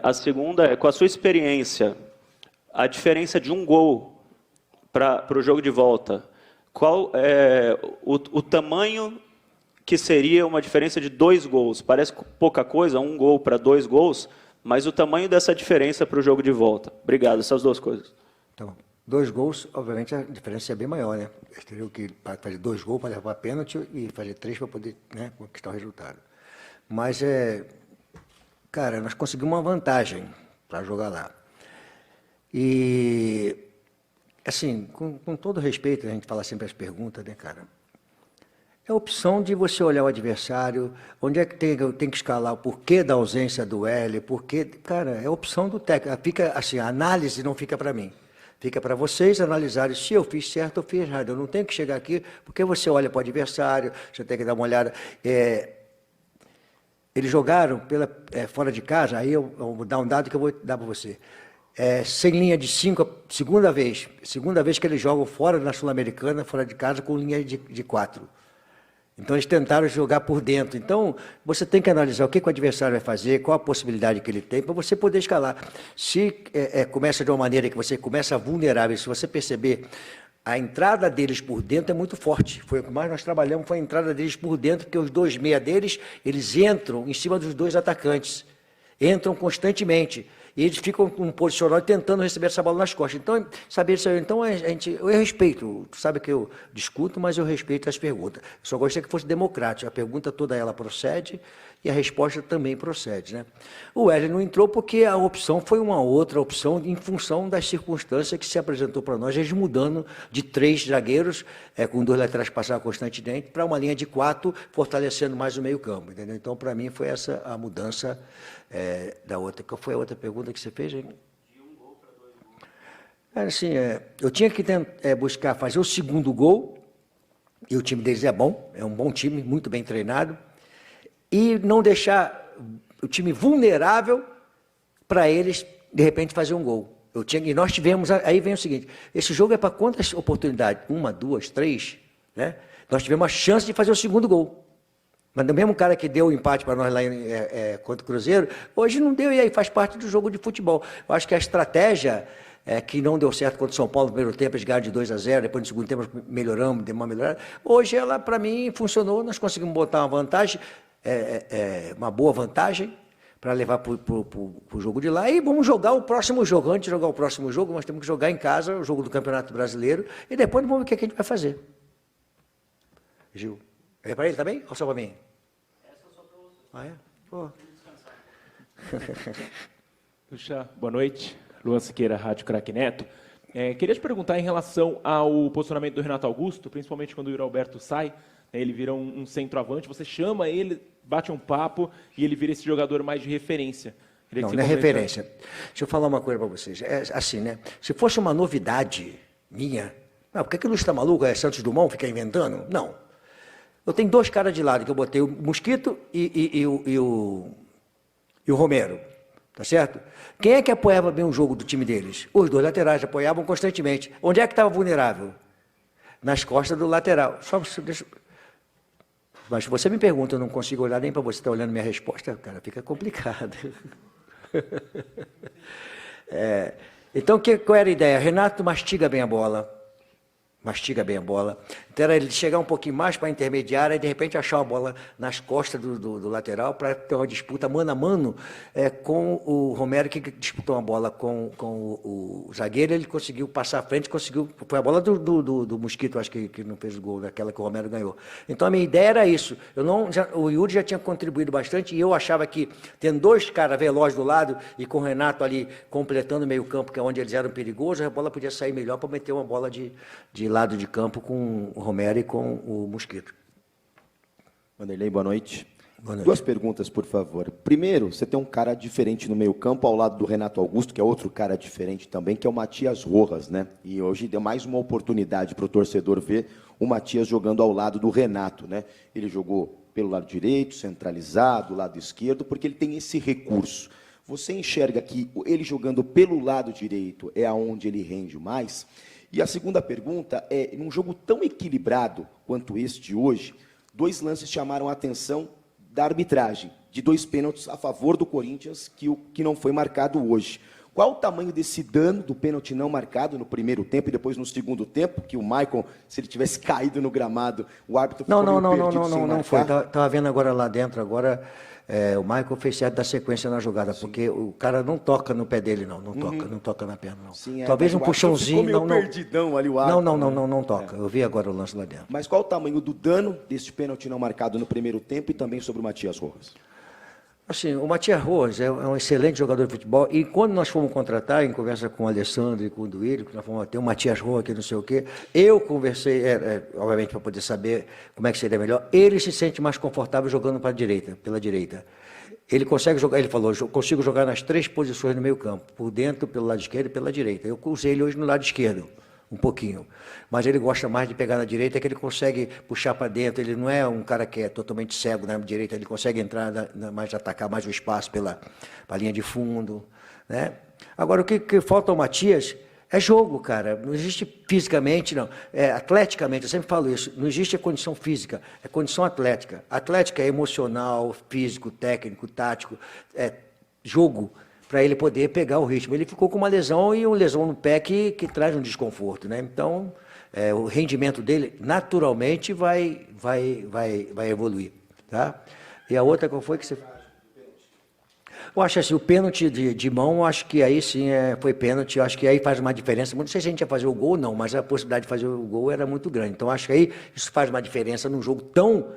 A segunda é, com a sua experiência, a diferença de um gol para o jogo de volta, qual é o tamanho que seria uma diferença de 2 gols? Parece pouca coisa, 1 gol para 2 gols, mas o tamanho dessa diferença para o jogo de volta. Obrigado, essas 2 coisas. Então, 2 gols, obviamente a diferença é bem maior, né? Eles teriam que fazer 2 gols para levar pênalti e fazer 3 para poder, né, conquistar o resultado. Mas, cara, nós conseguimos uma vantagem para jogar lá. E, assim, com todo respeito, a gente fala sempre as perguntas, né, cara? É a opção de você olhar o adversário, onde é que tem que escalar, o porquê da ausência do L, porque, cara, é a opção do técnico. Fica assim, a análise não fica para mim. Fica para vocês analisarem se eu fiz certo ou fiz errado. Eu não tenho que chegar aqui, porque você olha para o adversário, você tem que dar uma olhada. Eles jogaram fora de casa, aí eu vou dar um dado que eu vou dar para você. Sem linha de 5, segunda vez que eles jogam fora na Sul-Americana, fora de casa, com linha de 4. Então, eles tentaram jogar por dentro. Então, você tem que analisar o que o adversário vai fazer, qual a possibilidade que ele tem, para você poder escalar. Se começa de uma maneira que você começa vulnerável, se você perceber, a entrada deles por dentro é muito forte. Foi o que mais nós trabalhamos, foi a entrada deles por dentro, porque os 2 meia deles, eles entram em cima dos 2 atacantes. Entram constantemente. E eles ficam com um posicional tentando receber essa bola nas costas. Então, saber isso aí. Então, eu respeito. Tu sabe que eu discuto, mas eu respeito as perguntas. Eu só gostaria que fosse democrático. A pergunta toda ela procede e a resposta também procede, né? O Wesley não entrou porque a opção foi uma outra opção em função das circunstâncias que se apresentou para nós, eles mudando de 3 zagueiros, com 2 laterais passar constantemente, para uma linha de 4, fortalecendo mais o meio-campo, entendeu? Então, para mim, foi essa a mudança da outra. Qual foi a outra pergunta que você fez, hein? De 1 gol para 2 gols. Assim, eu tinha que buscar fazer o segundo gol, e o time deles é bom, é um bom time, muito bem treinado, e não deixar o time vulnerável para eles, de repente, fazer um gol. E nós tivemos, aí vem o seguinte, esse jogo é para quantas oportunidades? 1, 2, 3, né? Nós tivemos a chance de fazer o segundo gol. Mas o mesmo cara que deu o empate para nós lá contra o Cruzeiro, hoje não deu, e aí faz parte do jogo de futebol. Eu acho que a estratégia que não deu certo contra o São Paulo no primeiro tempo, eles ganharam de 2-0, depois no segundo tempo melhoramos, deu uma melhorada. Hoje ela, para mim, funcionou, nós conseguimos botar uma vantagem, uma boa vantagem, para levar para o jogo de lá, e vamos jogar o próximo jogo. Antes de jogar o próximo jogo, nós temos que jogar em casa, o jogo do Campeonato Brasileiro, e depois vamos ver o que a gente vai fazer. Gil. É para ele também? Ou só para mim? Essa só para você. Ah, é? Pô. Puxa, boa noite. Luan Siqueira, Rádio Craque Neto. Queria te perguntar em relação ao posicionamento do Renato Augusto, principalmente quando o Yuri Alberto sai, né, ele vira um centroavante, você chama ele, bate um papo e ele vira esse jogador mais de referência. Não é referência. Deixa eu falar uma coisa para vocês. É assim, né? Se fosse uma novidade minha, por que o Luiz está maluco? Santos Dumont fica inventando? Não. Eu tenho 2 caras de lado, que eu botei o Mosquito e o Romero, tá certo? Quem é que apoiava bem o jogo do time deles? Os 2 laterais apoiavam constantemente. Onde é que estava vulnerável? Nas costas do lateral. Mas se você me pergunta, eu não consigo olhar nem para você estar olhando minha resposta, cara, fica complicado. Então, qual era a ideia? Renato mastiga bem a bola. Então, era ele chegar um pouquinho mais para a intermediária e, de repente, achar a bola nas costas do lateral para ter uma disputa mano a mano com o Romero, que disputou uma bola com o zagueiro, ele conseguiu passar à frente, foi a bola do Mosquito, acho que não fez o gol, daquela que o Romero ganhou. Então, a minha ideia era isso. O Yuri já tinha contribuído bastante e eu achava que, tendo 2 caras velozes do lado e com o Renato ali completando o meio campo, que é onde eles eram perigosos, a bola podia sair melhor para meter uma bola de lado de campo com o Romero e com o Mosquito. Vanderlei, boa noite. Boa noite. 2 perguntas, por favor. Primeiro, você tem um cara diferente no meio-campo, ao lado do Renato Augusto, que é outro cara diferente também, que é o Matias Rojas, né? E hoje deu mais uma oportunidade para o torcedor ver o Matias jogando ao lado do Renato, né? Ele jogou pelo lado direito, centralizado, lado esquerdo, porque ele tem esse recurso. Você enxerga que ele jogando pelo lado direito é aonde ele rende mais? E a segunda pergunta é, num jogo tão equilibrado quanto este de hoje, 2 lances chamaram a atenção da arbitragem, de 2 pênaltis a favor do Corinthians, que não foi marcado hoje. Qual o tamanho desse dano do pênalti não marcado no primeiro tempo e depois no segundo tempo, que o Maicon, se ele tivesse caído no gramado, o árbitro ficou meio perdido sem não foi. marcar? Estava vendo agora lá dentro, agora o Maicon fez certo da sequência na jogada, porque o cara não toca no pé dele, não toca na perna, não. Sim, Talvez mas um o árbitro puxãozinho, ficou meio perdidão ali o árbitro. não toca. Eu vi agora o lance lá dentro. Mas qual o tamanho do dano desse pênalti não marcado no primeiro tempo e também sobre o Matias Rojas? Assim, o Matias Rojas é um excelente jogador de futebol e quando nós fomos contratar, em conversa com o Alessandro e com o Duílio, que nós fomos ter um Matias Rojas aqui, não sei o quê, eu conversei, obviamente para poder saber como é que seria melhor, ele se sente mais confortável jogando pela direita. Ele consegue jogar, ele falou, eu consigo jogar nas 3 posições no meio campo, por dentro, pelo lado esquerdo e pela direita. Eu usei ele hoje no lado esquerdo, um pouquinho. Mas ele gosta mais de pegar na direita, que ele consegue puxar para dentro. Ele não é um cara que é totalmente cego na direita, ele consegue entrar, mais atacar mais o espaço pela linha de fundo. Né? Agora, o que falta ao Matias é jogo, cara. Não existe fisicamente, não. Atleticamente, eu sempre falo isso, não existe a condição física, é condição atlética. Atlética é emocional, físico, técnico, tático, jogo, para ele poder pegar o ritmo. Ele ficou com uma lesão e uma lesão no pé que traz um desconforto, né? Então, o rendimento dele naturalmente vai evoluir, tá? E a outra qual foi que você... Eu acho assim, o pênalti de mão, eu acho que aí sim foi pênalti, eu acho que aí faz uma diferença. Não sei se a gente ia fazer o gol ou não, mas a possibilidade de fazer o gol era muito grande. Então, acho que aí isso faz uma diferença num jogo tão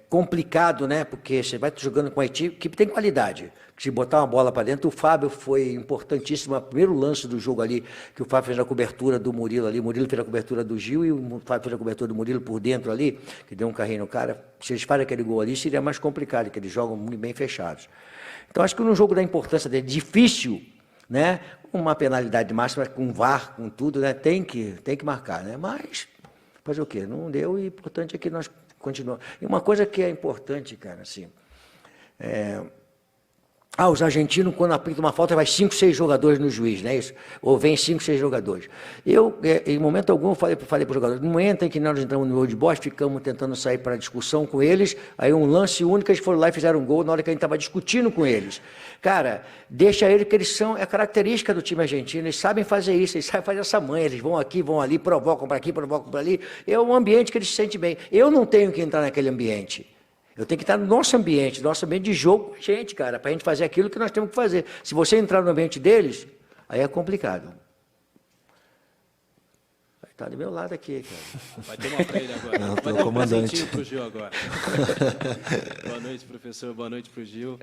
complicado, né? Porque você vai jogando com a equipe que tem qualidade. Se botar uma bola para dentro, o Fábio foi importantíssimo. O primeiro lance do jogo ali, que o Fábio fez a cobertura do Murilo ali, o Murilo fez a cobertura do Gil e o Fábio fez a cobertura do Murilo por dentro ali, que deu um carrinho no cara. Se eles fazem aquele gol ali, seria mais complicado, porque eles jogam muito bem fechados. Então, acho que num jogo da importância dele, difícil, né? Uma penalidade máxima com VAR, com tudo, né? Tem que marcar, né? Mas, fazer o quê? Não deu e o importante é que nós continuamos. E uma coisa que é importante, cara, assim, os argentinos, quando apitam uma falta, vai 5, 6 jogadores no juiz, não é isso? Ou vem 5, 6 jogadores. Eu, em momento algum, falei para os jogadores, no momento em que nós entramos no gol de bosta, ficamos tentando sair para a discussão com eles, aí um lance único, eles foram lá e fizeram um gol na hora que a gente estava discutindo com eles. Cara, deixa eles que eles são, é característica do time argentino, eles sabem fazer isso, eles sabem fazer essa manha, eles vão aqui, vão ali, provocam para aqui, provocam para ali, é um ambiente que eles se sentem bem. Eu não tenho que entrar naquele ambiente. Eu tenho que estar no nosso ambiente de jogo, gente, cara, para a gente fazer aquilo que nós temos que fazer. Se você entrar no ambiente deles, aí é complicado. Vai estar do meu lado aqui, cara. Vai ter uma para ele agora. Não, vai dar um comandante. presentinho para o Gil agora. Boa noite, professor. Boa noite para o Gil.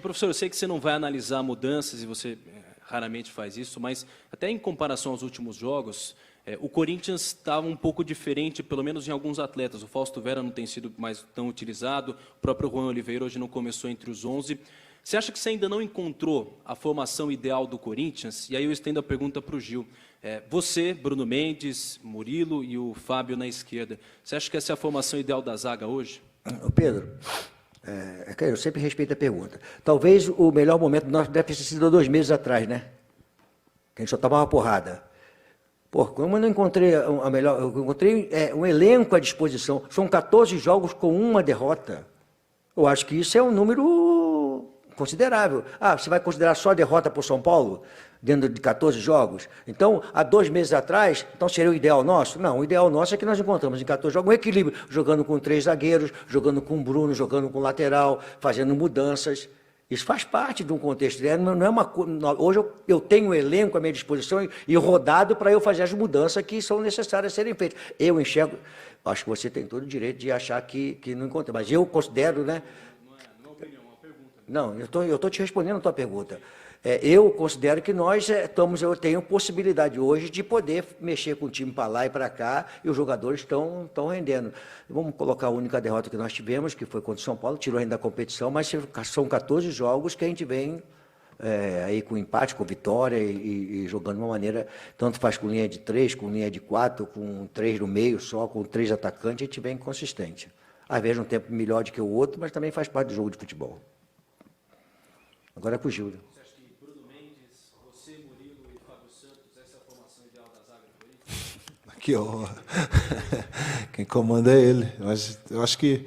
Professor, eu sei que você não vai analisar mudanças e você raramente faz isso, mas até em comparação aos últimos jogos, o Corinthians estava um pouco diferente, pelo menos em alguns atletas. O Fausto Vera não tem sido mais tão utilizado, o próprio Juan Oliveira hoje não começou entre os 11. Você acha que você ainda não encontrou a formação ideal do Corinthians? E aí eu estendo a pergunta para o Gil. Você, Bruno Mendes, Murilo e o Fábio na esquerda, você acha que essa é a formação ideal da zaga hoje? Pedro, eu sempre respeito a pergunta. Talvez o melhor momento nosso deve ter sido 2 meses atrás, né? Que a gente só tomava uma porrada. Pô, como eu não encontrei a melhor... Eu encontrei um elenco à disposição. São 14 jogos com 1 derrota. Eu acho que isso é um número considerável. Você vai considerar só a derrota para o São Paulo? Dentro de 14 jogos? Então, há 2 meses atrás, então seria o ideal nosso? Não, o ideal nosso é que nós encontramos em 14 jogos um equilíbrio. Jogando com 3 zagueiros, jogando com o Bruno, jogando com o lateral, fazendo mudanças. Isso faz parte de um contexto. Não é uma, hoje eu tenho um elenco à minha disposição e rodado para eu fazer as mudanças que são necessárias serem feitas. Eu enxergo, acho que você tem todo o direito de achar que não encontra, mas eu considero, né? Não é uma opinião, é uma pergunta. Não, eu estou te respondendo a tua pergunta. Eu considero que nós eu tenho possibilidade hoje de poder mexer com o time para lá e para cá, e os jogadores estão rendendo. Vamos colocar a única derrota que nós tivemos, que foi contra o São Paulo, tirou ainda da competição, mas são 14 jogos que a gente vem aí com empate, com vitória e jogando de uma maneira, tanto faz com linha de 3, com linha de 4, com 3 no meio só, com 3 atacantes, a gente vem consistente. Às vezes um tempo melhor do que o outro, mas também faz parte do jogo de futebol. Agora é para o Gil. Que honra. Quem comanda é ele. Mas eu acho que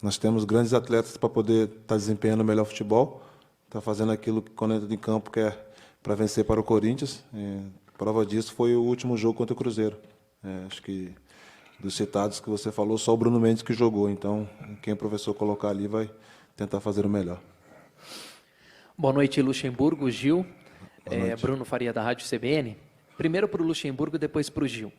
Nós temos grandes atletas para poder estar desempenhando o melhor futebol, estar fazendo aquilo que quando entra em campo quer para vencer para o Corinthians. Prova disso foi o último jogo contra o Cruzeiro. Acho que dos citados que você falou, só o Bruno Mendes que jogou. Então, quem o professor colocar ali vai tentar fazer o melhor. Boa noite, Luxemburgo, Gil. Bruno Faria, da Rádio CBN. Primeiro para o Luxemburgo, depois para o Gil.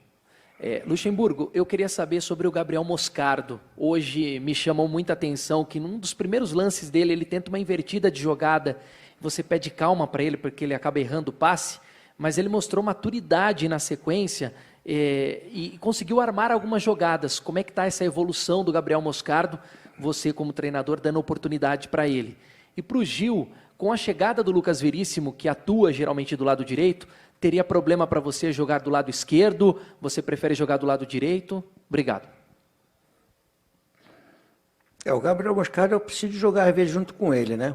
Luxemburgo, eu queria saber sobre o Gabriel Moscardo. Hoje me chamou muita atenção que num dos primeiros lances dele, ele tenta uma invertida de jogada. Você pede calma para ele, porque ele acaba errando o passe, mas ele mostrou maturidade na sequência e conseguiu armar algumas jogadas. Como é que está essa evolução do Gabriel Moscardo? Você, como treinador, dando oportunidade para ele. E para o Gil, com a chegada do Lucas Veríssimo, que atua geralmente do lado direito, teria problema para você jogar do lado esquerdo? Você prefere jogar do lado direito? Obrigado. O Gabriel Moscardo, eu preciso jogar às vezes junto com ele, né?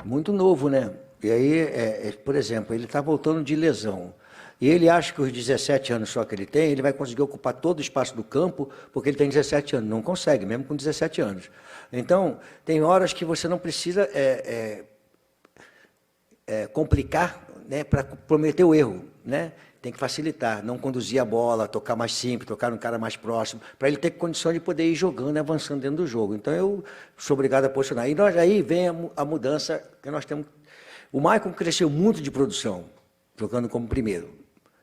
Muito novo, né? E aí, por exemplo, ele está voltando de lesão. E ele acha que os 17 anos só que ele tem, ele vai conseguir ocupar todo o espaço do campo, porque ele tem 17 anos. Não consegue, mesmo com 17 anos. Então, tem horas que você não precisa complicar, né, para prometer o erro, né? Tem que facilitar, não conduzir a bola, tocar mais simples, tocar no cara mais próximo, para ele ter condição de poder ir jogando, avançando dentro do jogo. Então, eu sou obrigado a posicionar. E aí vem a mudança que nós temos. O Maicon cresceu muito de produção, jogando como primeiro,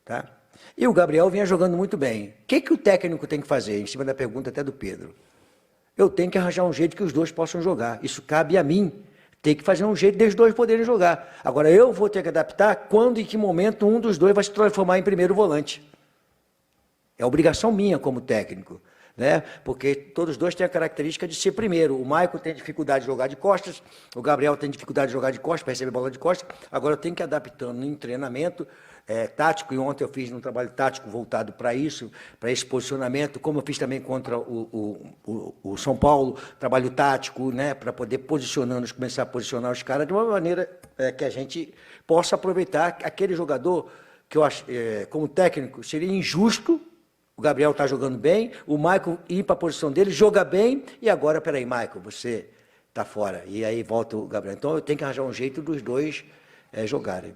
tá? E o Gabriel vinha jogando muito bem. O que o técnico tem que fazer? Em cima da pergunta até do Pedro. Eu tenho que arranjar um jeito que os dois possam jogar. Isso cabe a mim. Tem que fazer um jeito deles dois poderem jogar. Agora, eu vou ter que adaptar quando e que momento um dos dois vai se transformar em primeiro volante. É obrigação minha como técnico, né? Porque todos os dois têm a característica de ser primeiro. O Maicon tem dificuldade de jogar de costas, o Gabriel tem dificuldade de jogar de costas, para receber bola de costas. Agora, eu tenho que ir adaptando em treinamento tático, e ontem eu fiz um trabalho tático voltado para isso, para esse posicionamento, como eu fiz também contra o São Paulo, trabalho tático, né, para poder posicionando, começar a posicionar os caras de uma maneira que a gente possa aproveitar aquele jogador que eu acho, como técnico, seria injusto. O Gabriel está jogando bem, o Maicon ir para a posição dele, joga bem, e agora, peraí, Maicon, você está fora. E aí volta o Gabriel. Então, eu tenho que arranjar um jeito dos dois jogarem.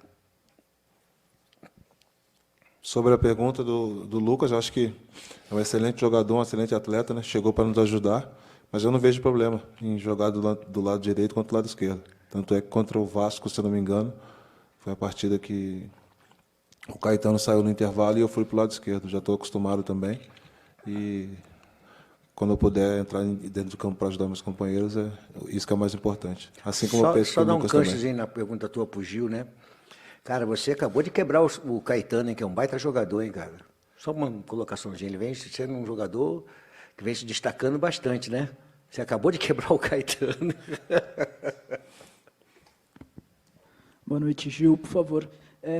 Sobre a pergunta do Lucas, eu acho que é um excelente jogador, um excelente atleta, né? Chegou para nos ajudar, mas eu não vejo problema em jogar do lado direito contra o lado esquerdo. Tanto é que contra o Vasco, se eu não me engano, foi a partida que o Caetano saiu no intervalo e eu fui para o lado esquerdo. Já estou acostumado também. E quando eu puder entrar dentro do campo para ajudar meus companheiros, isso que é o mais importante. Assim como eu penso só com o dar um Lucas também. canchozinho na pergunta tua para o Gil, né? Cara, você acabou de quebrar o Caetano, hein, que é um baita jogador, hein, cara? Só uma colocaçãozinha, ele vem sendo um jogador que vem se destacando bastante, né? Você acabou de quebrar o Caetano. Boa noite, Gil, por favor.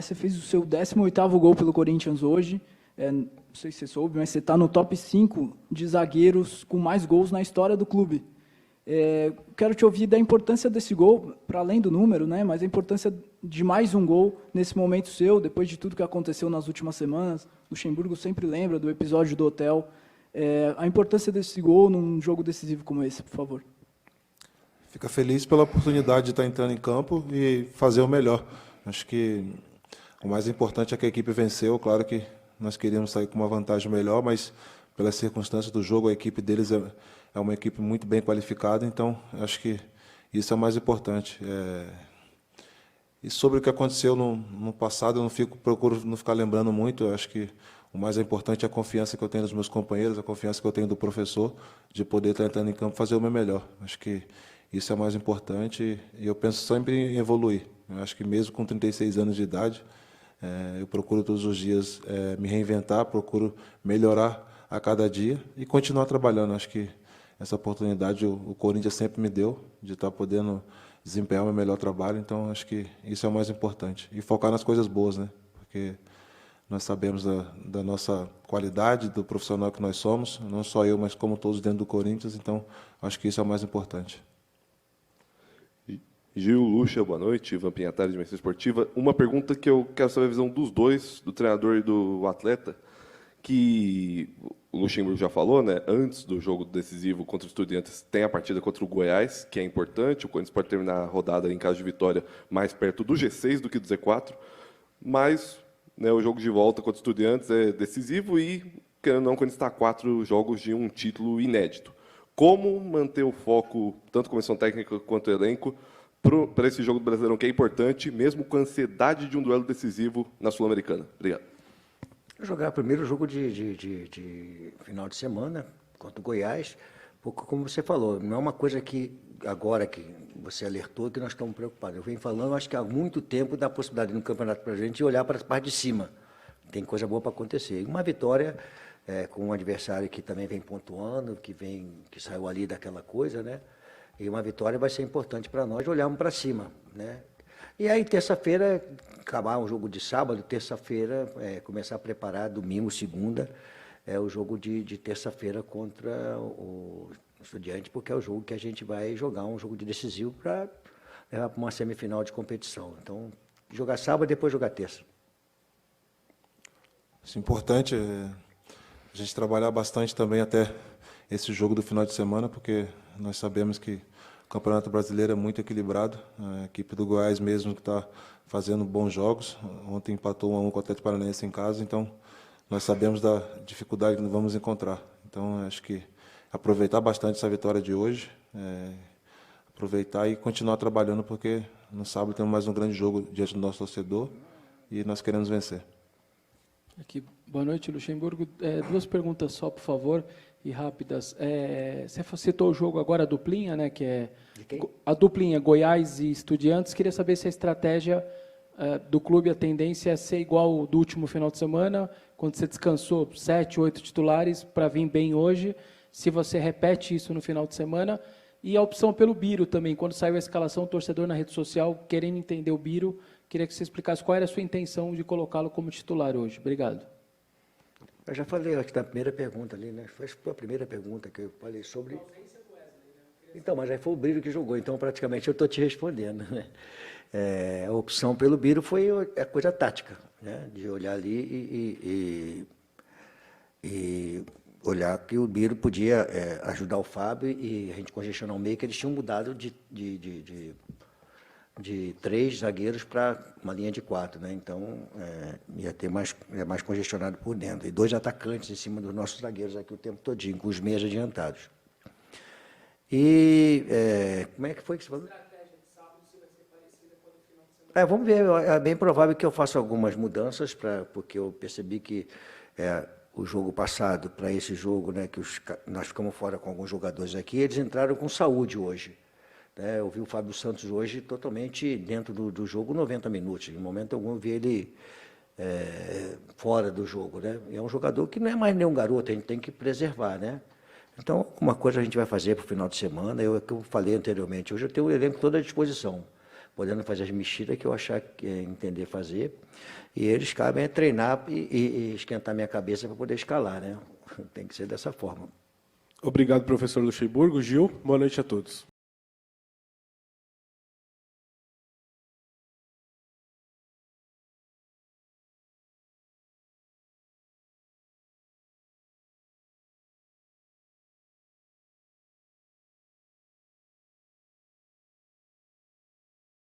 Você fez o seu 18º gol pelo Corinthians hoje. Não sei se você soube, mas você está no top 5 de zagueiros com mais gols na história do clube. Quero te ouvir da importância desse gol, para além do número, né, mas a importância de mais um gol nesse momento seu, depois de tudo que aconteceu nas últimas semanas. Luxemburgo sempre lembra do episódio do hotel. A importância desse gol num jogo decisivo como esse, por favor. Fica feliz pela oportunidade de estar entrando em campo e fazer o melhor. Acho que o mais importante é que a equipe venceu. Claro que nós queríamos sair com uma vantagem melhor, mas pelas circunstâncias do jogo, a equipe deles é uma equipe muito bem qualificada, então acho que isso é o mais importante. E sobre o que aconteceu no passado, eu procuro não ficar lembrando muito. Eu acho que o mais importante é a confiança que eu tenho nos meus companheiros, a confiança que eu tenho do professor, de poder estar entrando em campo e fazer o meu melhor. Acho que isso é o mais importante e eu penso sempre em evoluir. Eu acho que mesmo com 36 anos de idade, eu procuro todos os dias me reinventar, procuro melhorar a cada dia e continuar trabalhando. Acho que essa oportunidade o Corinthians sempre me deu, de estar podendo desempenhar o meu melhor trabalho, então acho que isso é o mais importante. E focar nas coisas boas, né? Porque nós sabemos da nossa qualidade, do profissional que nós somos, não só eu, mas como todos dentro do Corinthians, então acho que isso é o mais importante. Gil, Lucha, boa noite. Ivan Pinhatari, de Dimensão Esportiva. Uma pergunta que eu quero saber a visão dos dois, do treinador e do atleta, que o Luxemburgo já falou, né? Antes do jogo decisivo contra o Estudiantes, tem a partida contra o Goiás, que é importante. O Corinthians pode terminar a rodada, em caso de vitória, mais perto do G6 do que do Z4. Mas, né, o jogo de volta contra o Estudiantes é decisivo e, querendo ou não, o Corinthians está a 4 jogos de um título inédito. Como manter o foco, tanto comissão técnica quanto elenco, para esse jogo do Brasileirão, que é importante, mesmo com a ansiedade de um duelo decisivo na Sul-Americana? Obrigado. Jogar primeiro o jogo de final de semana contra o Goiás, porque, como você falou, não é uma coisa que agora que você alertou que nós estamos preocupados. Eu venho falando, acho que há muito tempo, da possibilidade no Campeonato para a gente olhar para a parte de cima. Tem coisa boa para acontecer. E uma vitória com um adversário que também vem pontuando, que saiu ali daquela coisa, né? E uma vitória vai ser importante para nós olharmos para cima, né? E aí, terça-feira, acabar um jogo de sábado, terça-feira, começar a preparar, domingo, segunda, o jogo de terça-feira contra o Estudiantes, porque é o jogo que a gente vai jogar, um jogo de decisivo para levar para uma semifinal de competição. Então, jogar sábado e depois jogar terça. Isso é importante a gente trabalhar bastante também até esse jogo do final de semana, porque nós sabemos que o Campeonato Brasileiro é muito equilibrado. A equipe do Goiás mesmo que está fazendo bons jogos. Ontem empatou 1-1 com o Atlético Paranaense em casa, então nós sabemos da dificuldade que nós vamos encontrar. Então, acho que aproveitar bastante essa vitória de hoje, aproveitar e continuar trabalhando, porque no sábado temos mais um grande jogo diante do nosso torcedor e nós queremos vencer. Aqui, boa noite, Luxemburgo. 2 perguntas só, por favor, e rápidas. Você citou o jogo agora, a duplinha, né? Que é a duplinha Goiás e Estudiantes. Queria saber se a estratégia do clube, a tendência é ser igual do último final de semana, quando você descansou 7, 8 titulares para vir bem hoje. Se você repete isso no final de semana. E a opção pelo Biro também. Quando saiu a escalação, o torcedor na rede social, querendo entender o Biro, queria que você explicasse qual era a sua intenção de colocá-lo como titular hoje. Obrigado. Eu já falei, acho que na primeira pergunta ali, né? Foi a primeira pergunta que eu falei sobre... Então, mas aí foi o Biro que jogou, então praticamente eu estou te respondendo, né? A opção pelo Biro foi a coisa tática, né? De olhar ali e olhar que o Biro podia ajudar o Fábio e a gente congestionar o meio, que eles tinham mudado de 3 zagueiros para uma linha de 4, né? Então, ia ter mais congestionado por dentro. E 2 atacantes em cima dos nossos zagueiros aqui o tempo todinho, com os meias adiantados. E como é que foi que você falou? A estratégia de sábado se vai ser parecida com a do final de semana. Vamos ver, é bem provável que eu faça algumas mudanças, porque eu percebi que o jogo passado, para esse jogo, né, que nós ficamos fora com alguns jogadores aqui, eles entraram com saúde hoje. Eu vi o Fábio Santos hoje totalmente dentro do jogo, 90 minutos. Em momento algum eu vi ele fora do jogo, né? É um jogador que não é mais nenhum garoto, a gente tem que preservar, né? Então, alguma coisa a gente vai fazer para o final de semana. É o que eu falei anteriormente. Hoje eu tenho o elenco todo à disposição, podendo fazer as mexidas que eu achar que entender fazer. E eles cabem a treinar e esquentar minha cabeça para poder escalar, né? Tem que ser dessa forma. Obrigado, professor Luxemburgo. Gil, boa noite a todos.